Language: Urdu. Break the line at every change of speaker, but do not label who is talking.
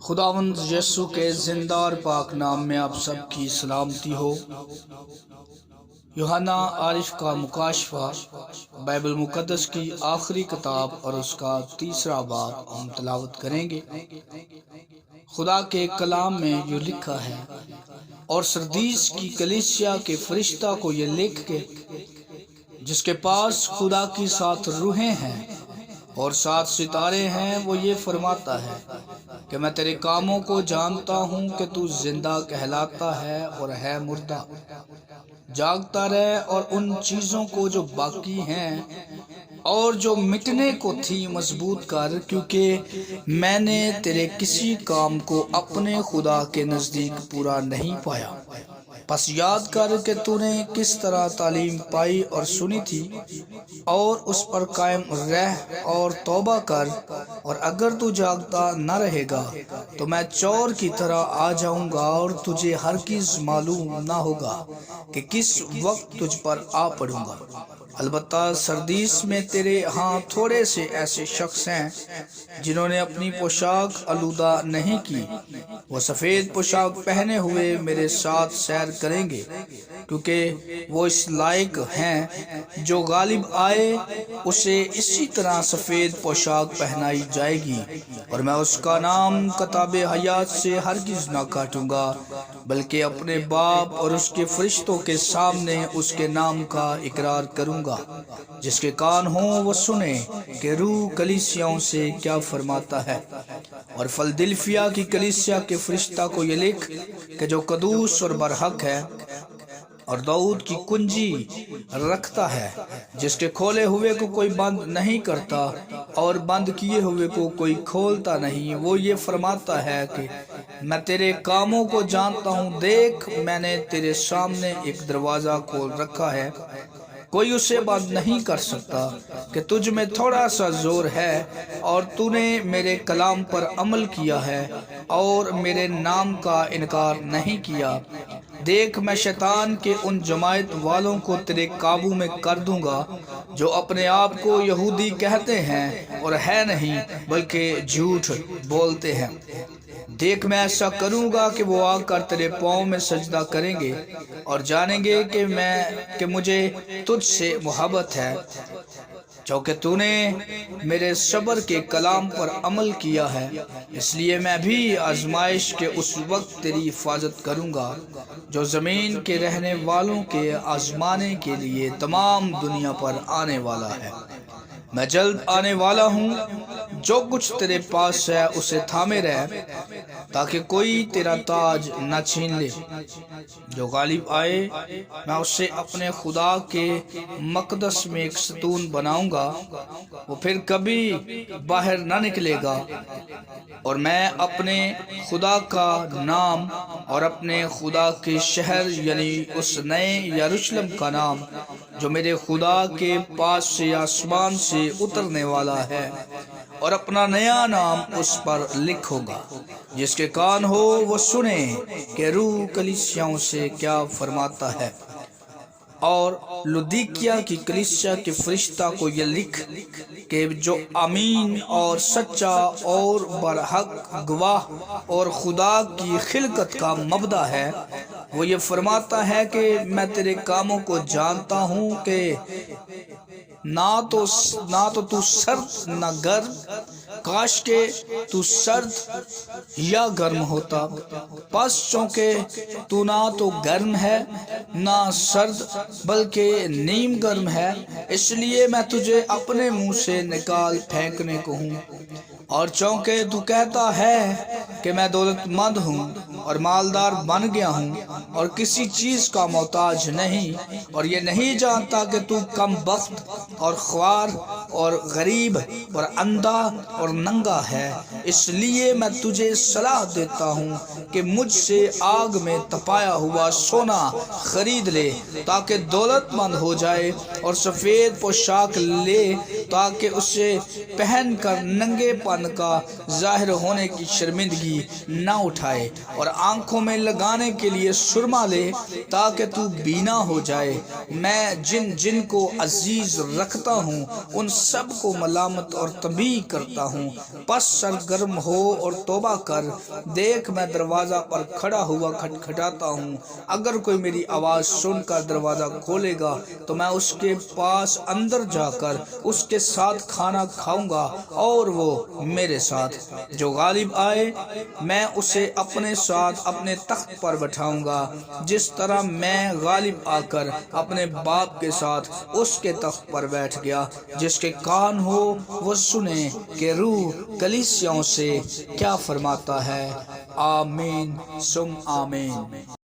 خداوند یسوع کے زندہ اور پاک نام میں آپ سب کی سلامتی ہو۔ یوحنا عارف کا مکاشفہ بائبل مقدس کی آخری کتاب اور اس کا تیسرا باب ہم تلاوت کریں گے۔ خدا کے کلام میں جو لکھا ہے، اور سردیس کی کلیسیا کے فرشتہ کو یہ لکھ کے، جس کے پاس خدا کی 7 روحیں ہیں اور 7 ستارے ہیں، وہ یہ فرماتا ہے کہ میں تیرے کاموں کو جانتا ہوں کہ تو زندہ کہلاتا ہے اور ہے مردہ۔ جاگتا رہ اور ان چیزوں کو جو باقی ہیں اور جو مٹنے کو تھی مضبوط کر، کیونکہ میں نے تیرے کسی کام کو اپنے خدا کے نزدیک پورا نہیں پایا۔ پس یاد کر کہ تو نے کس طرح تعلیم پائی اور سنی تھی، اور اس پر قائم رہ اور توبہ کر، اور اگر تو جاگتا نہ رہے گا تو میں چور کی طرح آ جاؤں گا، اور تجھے ہرگز معلوم نہ ہوگا کہ کس وقت تجھ پر آ پڑوں گا۔ البتہ سردیس میں تیرے ہاں تھوڑے سے ایسے شخص ہیں جنہوں نے اپنی پوشاک آلودہ نہیں کی، وہ سفید پوشاک پہنے ہوئے میرے ساتھ سیر کریں گے، کیونکہ وہ اس لائق ہیں۔ جو غالب آئے اسے اسی طرح سفید پوشاک پہنائی جائے گی، اور میں اس کا نام کتاب حیات سے ہرگز نہ کاٹوں گا، بلکہ اپنے باپ اور اس کے فرشتوں کے سامنے اس کے نام کا اقرار کروں گا۔ جس کے کان ہوں وہ سنے کہ روح کلیسیاؤں سے کیا فرماتا ہے۔ اور فلدلفیا کی کلیسیا کے فرشتہ کو یہ لکھ کہ جو قدوس اور برحق ہے اور داؤد کی کنجی رکھتا ہے، جس کے کھولے ہوئے کو کوئی بند نہیں کرتا اور بند کیے ہوئے کو کوئی کھولتا نہیں، وہ یہ فرماتا ہے کہ میں تیرے کاموں کو جانتا ہوں۔ دیکھ، میں نے تیرے سامنے ایک دروازہ کھول رکھا ہے، کوئی اسے بند نہیں کر سکتا، کہ تجھ میں تھوڑا سا زور ہے، اور تو نے میرے کلام پر عمل کیا ہے اور میرے نام کا انکار نہیں کیا۔ دیکھ، میں شیطان کے ان جماعت والوں کو تیرے قابو میں کر دوں گا جو اپنے آپ کو یہودی کہتے ہیں اور ہے نہیں بلکہ جھوٹ بولتے ہیں۔ دیکھ، میں ایسا کروں گا کہ وہ آ کر تیرے پاؤں میں سجدہ کریں گے اور جانیں گے کہ مجھے تجھ سے محبت ہے، چونکہ تو نے میرے صبر کے کلام پر عمل کیا ہے۔ اس لیے میں بھی آزمائش کے اس وقت تیری حفاظت کروں گا جو زمین کے رہنے والوں کے آزمانے کے لیے تمام دنیا پر آنے والا ہے۔ میں جلد آنے والا ہوں، جو کچھ تیرے پاس ہے اسے تھامے رہ، تاکہ کوئی تیرا تاج نہ چھین لے۔ جو غالب آئے میں اسے اپنے خدا کے مقدس میں ایک ستون بناؤں گا، وہ پھر کبھی باہر نہ نکلے گا، اور میں اپنے خدا کا نام اور اپنے خدا کے شہر یعنی اس نئے یروشلم کا نام جو میرے خدا کے پاس سے آسمان سے اترنے والا ہے، اور اپنا نیا نام اس پر لکھوں گا۔ جس کے کان ہو وہ سنے کہ روح کلیسیاؤں سے کیا فرماتا ہے۔ اور لودیکیا کی کلیسیا کے فرشتہ کو یہ لکھ کہ جو امین اور سچا اور برحق گواہ اور خدا کی خلقت کا مبدأ ہے، وہ یہ فرماتا ہے کہ میں تیرے کاموں کو جانتا ہوں کہ نہ تو سرد نہ گرم، کاش کہ تو سرد یا گرم ہوتا، پس چونکہ تو نہ تو گرم ہے نہ سرد بلکہ نیم گرم ہے، اس لیے میں تجھے اپنے منہ سے نکال پھینکنے کو ہوں۔ اور چونکہ تو کہتا ہے کہ میں دولت مند ہوں اور مالدار بن گیا ہوں اور کسی چیز کا محتاج نہیں، اور یہ نہیں جانتا کہ تو کم بخت اور خوار اور غریب اور اندھا اور ننگا ہے، اس لیے میں تجھے صلاح دیتا ہوں کہ مجھ سے آگ میں تپایا ہوا سونا خرید لے، تاکہ دولت مند ہو جائے، اور سفید پوشاک لے تاکہ اسے پہن کر ننگے پن کا ظاہر ہونے کی شرمندگی نہ اٹھائے، اور آنکھوں میں لگانے کے لیے سرما لے تاکہ تو بینا ہو جائے۔ میں جن جن کو عزیز رکھتا ہوں ان سب کو ملامت اور تنبیہ کرتا ہوں، پس سرگرم ہو اور توبہ کر۔ دیکھ میں دروازہ پر کھڑا ہوا کھٹکھٹاتا ہوں، اگر کوئی میری آواز سن کر دروازہ کھولے گا تو میں اس کے پاس اندر جا کر اس کے ساتھ کھانا کھاؤں گا اور وہ میرے ساتھ۔ جو غالب آئے میں اسے اپنے ساتھ اپنے تخت پر بٹھاؤں گا، جس طرح میں غالب آ کر اپنے باپ کے ساتھ اس کے تخت پر بیٹھ گیا۔ جس کے کان ہو وہ سنے کہ روح کلیسیاؤں سے کیا فرماتا ہے۔ آمین ثم آمین۔